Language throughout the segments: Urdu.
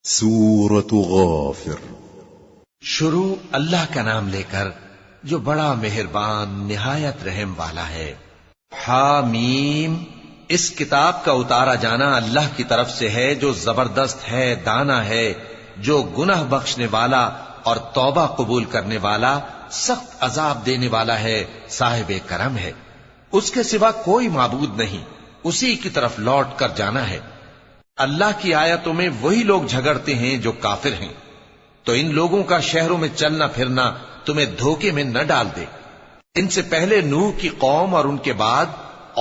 سورة غافر۔ شروع اللہ کا نام لے کر جو بڑا مہربان نہایت رحم والا ہے۔ حامیم، اس کتاب کا اتارا جانا اللہ کی طرف سے ہے جو زبردست ہے، دانا ہے، جو گناہ بخشنے والا اور توبہ قبول کرنے والا، سخت عذاب دینے والا ہے، صاحب کرم ہے۔ اس کے سوا کوئی معبود نہیں، اسی کی طرف لوٹ کر جانا ہے۔ اللہ کی آیتوں میں وہی لوگ جھگڑتے ہیں جو کافر ہیں، تو ان لوگوں کا شہروں میں چلنا پھرنا تمہیں دھوکے میں نہ ڈال دے۔ ان سے پہلے نوح کی قوم اور ان کے بعد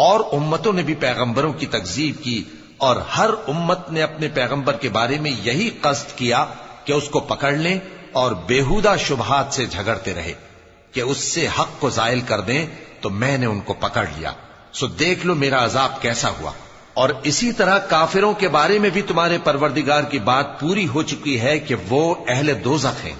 اور امتوں نے بھی پیغمبروں کی تکذیب کی، اور ہر امت نے اپنے پیغمبر کے بارے میں یہی قصد کیا کہ اس کو پکڑ لیں اور بیہودہ شبہات سے جھگڑتے رہے کہ اس سے حق کو زائل کر دیں، تو میں نے ان کو پکڑ لیا، سو دیکھ لو میرا عذاب کیسا ہوا۔ اور اسی طرح کافروں کے بارے میں بھی تمہارے پروردگار کی بات پوری ہو چکی ہے کہ وہ اہل دوزخ ہیں۔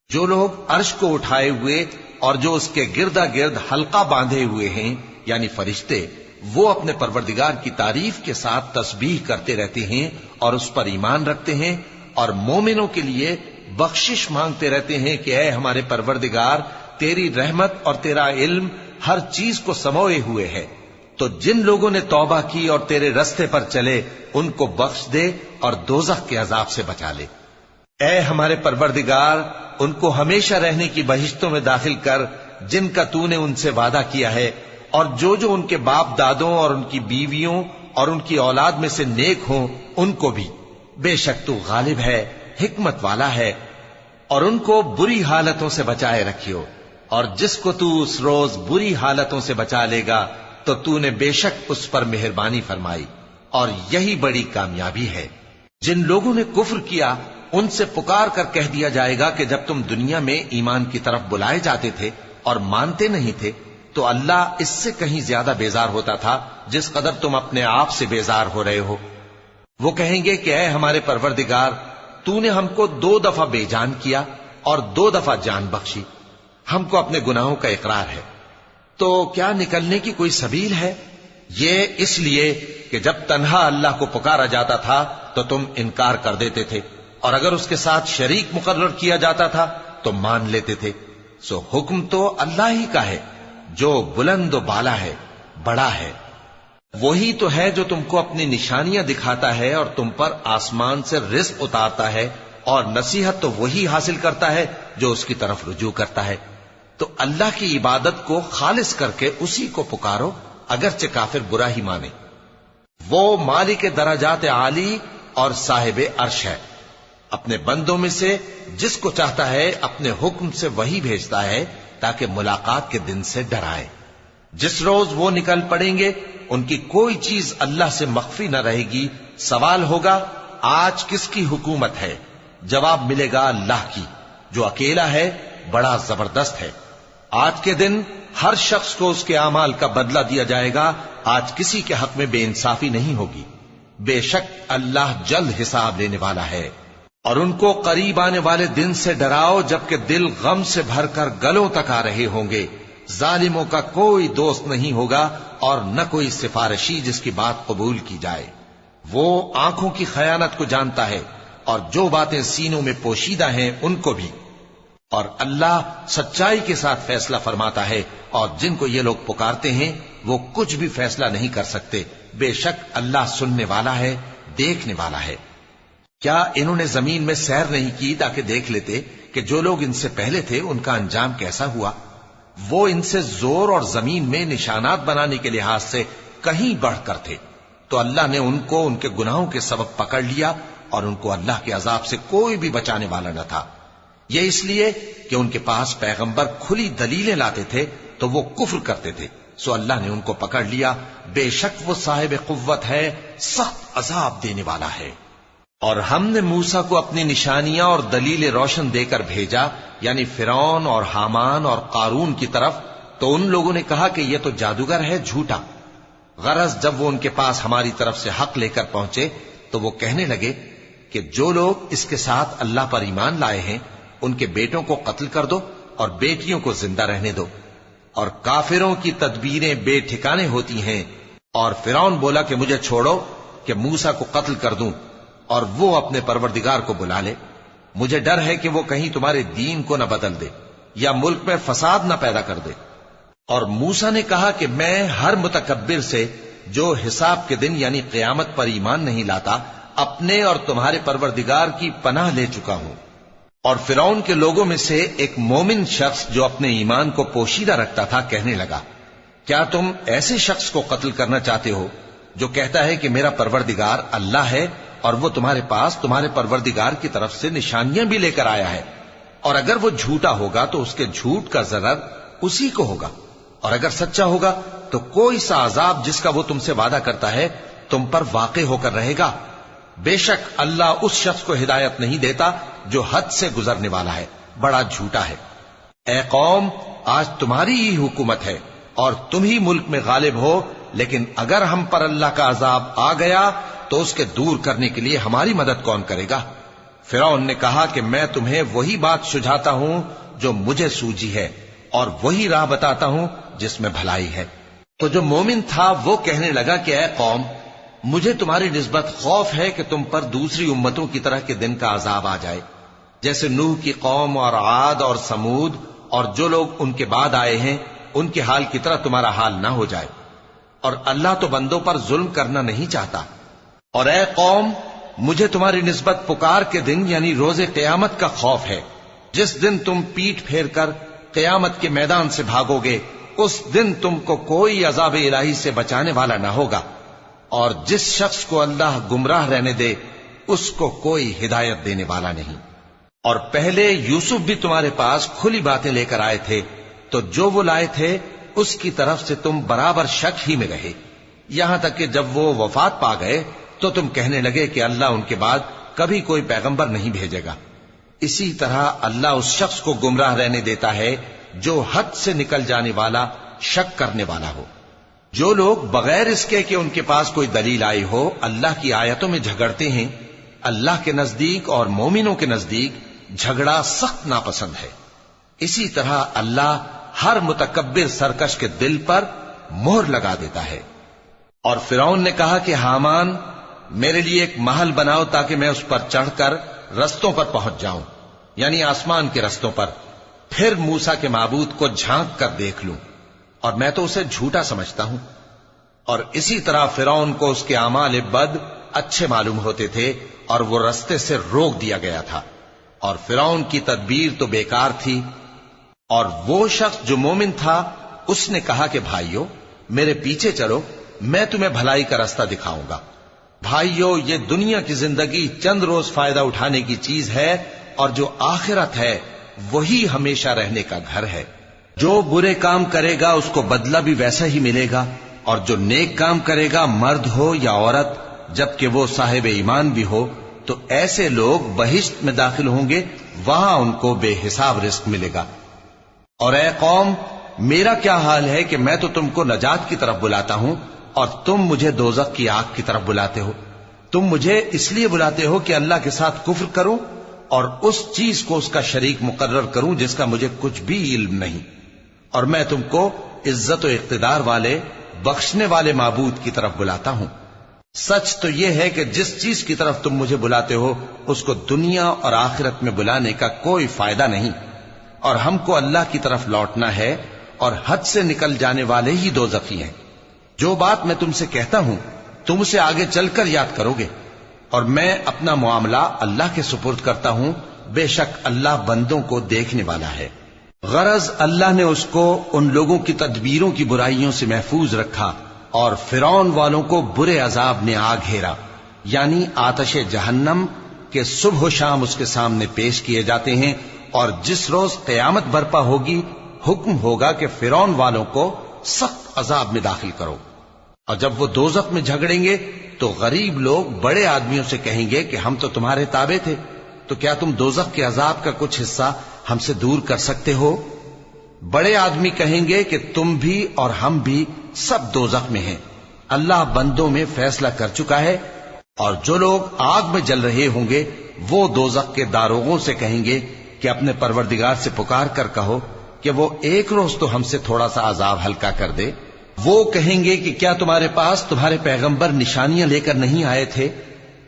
جو لوگ عرش کو اٹھائے ہوئے اور جو اس کے گردا گرد حلقہ باندھے ہوئے ہیں یعنی فرشتے، وہ اپنے پروردگار کی تعریف کے ساتھ تسبیح کرتے رہتے ہیں اور اس پر ایمان رکھتے ہیں، اور مومنوں کے لیے بخشش مانگتے رہتے ہیں کہ اے ہمارے پروردگار، تیری رحمت اور تیرا علم ہر چیز کو سموئے ہوئے ہے، تو جن لوگوں نے توبہ کی اور تیرے رستے پر چلے ان کو بخش دے اور دوزخ کے عذاب سے بچا لے۔ اے ہمارے پروردگار، ان کو ہمیشہ رہنے کی بہشتوں میں داخل کر جن کا تو نے ان سے وعدہ کیا ہے، اور جو جو ان کے باپ دادوں اور ان کی بیویوں اور ان کی اولاد میں سے نیک ہوں ان کو بھی، بے شک تو غالب ہے، حکمت والا ہے۔ اور ان کو بری حالتوں سے بچائے رکھیو، اور جس کو تو اس روز بری حالتوں سے بچا لے گا تو تو نے بے شک اس پر مہربانی فرمائی، اور یہی بڑی کامیابی ہے۔ جن لوگوں نے کفر کیا ان سے پکار کر کہہ دیا جائے گا کہ جب تم دنیا میں ایمان کی طرف بلائے جاتے تھے اور مانتے نہیں تھے تو اللہ اس سے کہیں زیادہ بیزار ہوتا تھا جس قدر تم اپنے آپ سے بیزار ہو رہے ہو۔ وہ کہیں گے کہ اے ہمارے پروردگار، تو نے ہم کو 2 دفعہ بے جان کیا اور 2 دفعہ جان بخشی، ہم کو اپنے گناہوں کا اقرار ہے، تو کیا نکلنے کی کوئی سبیل ہے؟ یہ اس لیے کہ جب تنہا اللہ کو پکارا جاتا تھا تو تم انکار کر دیتے تھے، اور اگر اس کے ساتھ شریک مقرر کیا جاتا تھا تو مان لیتے تھے۔ سو حکم تو اللہ ہی کا ہے جو بلند و بالا ہے، بڑا ہے۔ وہی تو ہے جو تم کو اپنی نشانیاں دکھاتا ہے اور تم پر آسمان سے رزق اتارتا ہے، اور نصیحت تو وہی حاصل کرتا ہے جو اس کی طرف رجوع کرتا ہے۔ تو اللہ کی عبادت کو خالص کر کے اسی کو پکارو، اگرچہ کافر برا ہی مانے۔ وہ مالک درجات عالی اور صاحب عرش ہے، اپنے بندوں میں سے جس کو چاہتا ہے اپنے حکم سے وہی بھیجتا ہے تاکہ ملاقات کے دن سے ڈرائے۔ جس روز وہ نکل پڑیں گے ان کی کوئی چیز اللہ سے مخفی نہ رہے گی۔ سوال ہوگا آج کس کی حکومت ہے؟ جواب ملے گا اللہ کی، جو اکیلا ہے، بڑا زبردست ہے۔ آج کے دن ہر شخص کو اس کے اعمال کا بدلہ دیا جائے گا، آج کسی کے حق میں بے انصافی نہیں ہوگی۔ بے شک اللہ جلد حساب لینے والا ہے۔ اور ان کو قریب آنے والے دن سے ڈراؤ جبکہ دل غم سے بھر کر گلوں تک آ رہے ہوں گے۔ ظالموں کا کوئی دوست نہیں ہوگا اور نہ کوئی سفارشی جس کی بات قبول کی جائے۔ وہ آنکھوں کی خیانت کو جانتا ہے اور جو باتیں سینوں میں پوشیدہ ہیں ان کو بھی۔ اور اللہ سچائی کے ساتھ فیصلہ فرماتا ہے، اور جن کو یہ لوگ پکارتے ہیں وہ کچھ بھی فیصلہ نہیں کر سکتے۔ بے شک اللہ سننے والا ہے، دیکھنے والا ہے۔ کیا انہوں نے زمین میں سیر نہیں کی تاکہ دیکھ لیتے کہ جو لوگ ان سے پہلے تھے ان کا انجام کیسا ہوا؟ وہ ان سے زور اور زمین میں نشانات بنانے کے لحاظ سے کہیں بڑھ کر تھے، تو اللہ نے ان کو ان کے گناہوں کے سبب پکڑ لیا، اور ان کو اللہ کے عذاب سے کوئی بھی بچانے والا نہ تھا۔ یہ اس لیے کہ ان کے پاس پیغمبر کھلی دلیلیں لاتے تھے تو وہ کفر کرتے تھے، سو اللہ نے ان کو پکڑ لیا۔ بے شک وہ صاحب قوت ہے، سخت عذاب دینے والا ہے۔ اور ہم نے موسیٰ کو اپنی نشانیاں اور دلیل روشن دے کر بھیجا، یعنی فرعون اور حامان اور قارون کی طرف، تو ان لوگوں نے کہا کہ یہ تو جادوگر ہے، جھوٹا۔ غرض جب وہ ان کے پاس ہماری طرف سے حق لے کر پہنچے تو وہ کہنے لگے کہ جو لوگ اس کے ساتھ اللہ پر ایمان لائے ہیں ان کے بیٹوں کو قتل کر دو اور بیٹیوں کو زندہ رہنے دو۔ اور کافروں کی تدبیریں بے ٹھکانے ہوتی ہیں۔ اور فرعون بولا کہ مجھے چھوڑو کہ موسیٰ کو قتل کر دوں، اور وہ اپنے پروردگار کو بلا لے. مجھے ڈر ہے کہ وہ کہیں تمہارے دین کو نہ بدل دے یا ملک میں فساد نہ پیدا کر دے. اور موسیٰ نے کہا کہ میں ہر متکبر سے جو حساب کے دن یعنی قیامت پر ایمان نہیں لاتا اپنے اور تمہارے پروردگار کی پناہ لے چکا ہوں. اور فرعون کے لوگوں میں سے ایک مومن شخص جو اپنے ایمان کو پوشیدہ رکھتا تھا کہنے لگا، کیا تم ایسے شخص کو قتل کرنا چاہتے ہو جو کہتا ہے کہ میرا پروردگار اللہ ہے اور وہ تمہارے پاس تمہارے پروردگار کی طرف سے نشانیاں بھی لے کر آیا ہے؟ اور اگر وہ جھوٹا ہوگا تو اس کے جھوٹ کا ضرر اسی کو ہوگا، اور اگر سچا ہوگا تو کوئی سا عذاب جس کا وہ تم سے وعدہ کرتا ہے تم پر واقع ہو کر رہے گا. بے شک اللہ اس شخص کو ہدایت نہیں دیتا جو حد سے گزرنے والا ہے، بڑا جھوٹا ہے. اے قوم، آج تمہاری ہی حکومت ہے اور تم ہی ملک میں غالب ہو، لیکن اگر ہم پر اللہ کا عذاب آ گیا تو اس کے دور کرنے کے لیے ہماری مدد کون کرے گا؟ فرعون نے کہا کہ میں تمہیں وہی بات سجھاتا ہوں جو مجھے سوجی ہے اور وہی راہ بتاتا ہوں جس میں بھلائی ہے. تو جو مومن تھا وہ کہنے لگا کہ اے قوم، مجھے تمہاری نسبت خوف ہے کہ تم پر دوسری امتوں کی طرح کے دن کا عذاب آ جائے، جیسے نوح کی قوم اور عاد اور سمود اور جو لوگ ان کے بعد آئے ہیں ان کے حال کی طرح تمہارا حال نہ ہو جائے. اور اللہ تو بندوں پر ظلم کرنا نہیں چاہتا. اور اے قوم، مجھے تمہاری نسبت پکار کے دن یعنی روز قیامت کا خوف ہے، جس دن تم پیٹ پھیر کر قیامت کے میدان سے بھاگو گے. اس دن تم کو کوئی عذاب الہی سے بچانے والا نہ ہوگا، اور جس شخص کو اللہ گمراہ رہنے دے اس کو کوئی ہدایت دینے والا نہیں. اور پہلے یوسف بھی تمہارے پاس کھلی باتیں لے کر آئے تھے، تو جو وہ لائے تھے اس کی طرف سے تم برابر شک ہی میں رہے، یہاں تک کہ جب وہ وفات پا گئے تو تم کہنے لگے کہ اللہ ان کے بعد کبھی کوئی پیغمبر نہیں بھیجے گا. اسی طرح اللہ اس شخص کو گمراہ رہنے دیتا ہے جو حد سے نکل جانے والا، شک کرنے والا ہو. جو لوگ بغیر اس کے کہ ان کے پاس کوئی دلیل آئی ہو اللہ کی آیتوں میں جھگڑتے ہیں، اللہ کے نزدیک اور مومنوں کے نزدیک جھگڑا سخت ناپسند ہے. اسی طرح اللہ ہر متکبر سرکش کے دل پر مہر لگا دیتا ہے. اور فرعون نے کہا کہ حامان، میرے لیے ایک محل بناؤ تاکہ میں اس پر چڑھ کر رستوں پر پہنچ جاؤں، یعنی آسمان کے رستوں پر، پھر موسیٰ کے معبود کو جھانک کر دیکھ لوں، اور میں تو اسے جھوٹا سمجھتا ہوں. اور اسی طرح فرعون کو اس کے اعمال بد اچھے معلوم ہوتے تھے اور وہ رستے سے روک دیا گیا تھا. اور فرعون کی تدبیر تو بیکار تھی. اور وہ شخص جو مومن تھا اس نے کہا کہ بھائیو، میرے پیچھے چلو، میں تمہیں بھلائی کا راستہ دکھاؤں گا. بھائیو، یہ دنیا کی زندگی چند روز فائدہ اٹھانے کی چیز ہے، اور جو آخرت ہے وہی ہمیشہ رہنے کا گھر ہے. جو برے کام کرے گا اس کو بدلہ بھی ویسا ہی ملے گا، اور جو نیک کام کرے گا مرد ہو یا عورت جبکہ وہ صاحب ایمان بھی ہو تو ایسے لوگ بہشت میں داخل ہوں گے، وہاں ان کو بے حساب رزق ملے گا. اور اے قوم، میرا کیا حال ہے کہ میں تو تم کو نجات کی طرف بلاتا ہوں اور تم مجھے دوزخ کی آگ کی طرف بلاتے ہو. تم مجھے اس لیے بلاتے ہو کہ اللہ کے ساتھ کفر کروں اور اس چیز کو اس کا شریک مقرر کروں جس کا مجھے کچھ بھی علم نہیں. اور میں تم کو عزت و اقتدار والے بخشنے والے معبود کی طرف بلاتا ہوں. سچ تو یہ ہے کہ جس چیز کی طرف تم مجھے بلاتے ہو اس کو دنیا اور آخرت میں بلانے کا کوئی فائدہ نہیں، اور ہم کو اللہ کی طرف لوٹنا ہے، اور حد سے نکل جانے والے ہی دوزخی ہیں. جو بات میں تم سے کہتا ہوں تم اسے آگے چل کر یاد کرو گے، اور میں اپنا معاملہ اللہ کے سپرد کرتا ہوں. بے شک اللہ بندوں کو دیکھنے والا ہے. غرض اللہ نے اس کو ان لوگوں کی تدبیروں کی برائیوں سے محفوظ رکھا، اور فرعون والوں کو برے عذاب نے آ گھیرا، یعنی آتش جہنم کے صبح و شام اس کے سامنے پیش کیے جاتے ہیں. اور جس روز قیامت برپا ہوگی حکم ہوگا کہ فرعون والوں کو سخت عذاب میں داخل کرو. اور جب وہ دوزخ میں جھگڑیں گے تو غریب لوگ بڑے آدمیوں سے کہیں گے کہ ہم تو تمہارے تابع تھے، تو کیا تم دوزخ کے عذاب کا کچھ حصہ ہم سے دور کر سکتے ہو؟ بڑے آدمی کہیں گے کہ تم بھی اور ہم بھی سب دوزخ میں ہیں، اللہ بندوں میں فیصلہ کر چکا ہے. اور جو لوگ آگ میں جل رہے ہوں گے وہ دوزخ کے داروغوں سے کہیں گے کہ اپنے پروردگار سے پکار کر کہو کہ وہ ایک روز تو ہم سے تھوڑا سا عذاب ہلکا کر دے. وہ کہیں گے کہ کیا تمہارے پاس تمہارے پیغمبر نشانیاں لے کر نہیں آئے تھے؟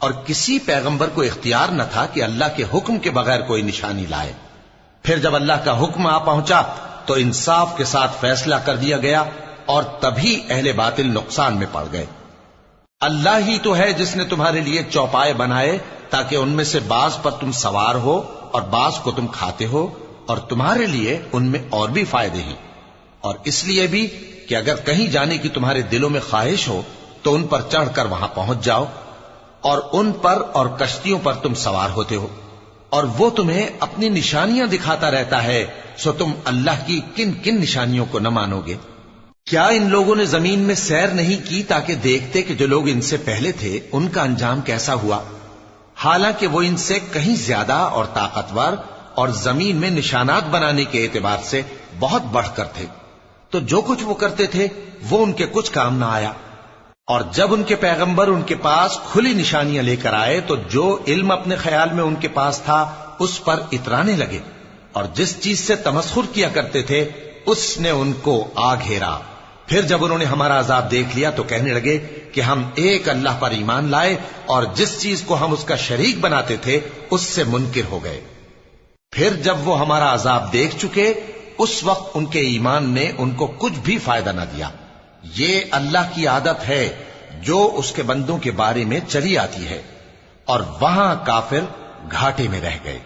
اور کسی پیغمبر کو اختیار نہ تھا کہ اللہ کے حکم کے بغیر کوئی نشانی لائے۔ پھر جب اللہ کا حکم آ پہنچا تو انصاف کے ساتھ فیصلہ کر دیا گیا اور تبھی اہل باطل نقصان میں پڑ گئے۔ اللہ ہی تو ہے جس نے تمہارے لیے چوپائے بنائے تاکہ ان میں سے بعض پر تم سوار ہو اور بعض کو تم کھاتے ہو، اور تمہارے لیے ان میں اور بھی فائدے ہیں، اور اس لیے بھی کہ اگر کہیں جانے کی تمہارے دلوں میں خواہش ہو تو ان پر چڑھ کر وہاں پہنچ جاؤ، اور ان پر اور کشتیوں پر تم سوار ہوتے ہو، اور وہ تمہیں اپنی نشانیاں دکھاتا رہتا ہے، سو تم اللہ کی کن کن نشانیوں کو نہ مانو گے؟ کیا ان لوگوں نے زمین میں سیر نہیں کی تاکہ دیکھتے کہ جو لوگ ان سے پہلے تھے ان کا انجام کیسا ہوا؟ حالانکہ وہ ان سے کہیں زیادہ اور طاقتور اور زمین میں نشانات بنانے کے اعتبار سے بہت بڑھ کر تھے، تو جو کچھ وہ کرتے تھے وہ ان کے کچھ کام نہ آیا۔ اور جب ان کے پیغمبر ان کے پاس کھلی نشانیاں لے کر آئے تو جو علم اپنے خیال میں ان کے پاس تھا اس پر اترانے لگے، اور جس چیز سے تمسخر کیا کرتے تھے اس نے ان کو آ گھیرا۔ پھر جب انہوں نے ہمارا عذاب دیکھ لیا تو کہنے لگے کہ ہم ایک اللہ پر ایمان لائے، اور جس چیز کو ہم اس کا شریک بناتے تھے اس سے منکر ہو گئے۔ پھر جب وہ ہمارا عذاب دیکھ چکے اس وقت ان کے ایمان نے ان کو کچھ بھی فائدہ نہ دیا۔ یہ اللہ کی عادت ہے جو اس کے بندوں کے بارے میں چلی آتی ہے، اور وہاں کافر گھاٹے میں رہ گئے۔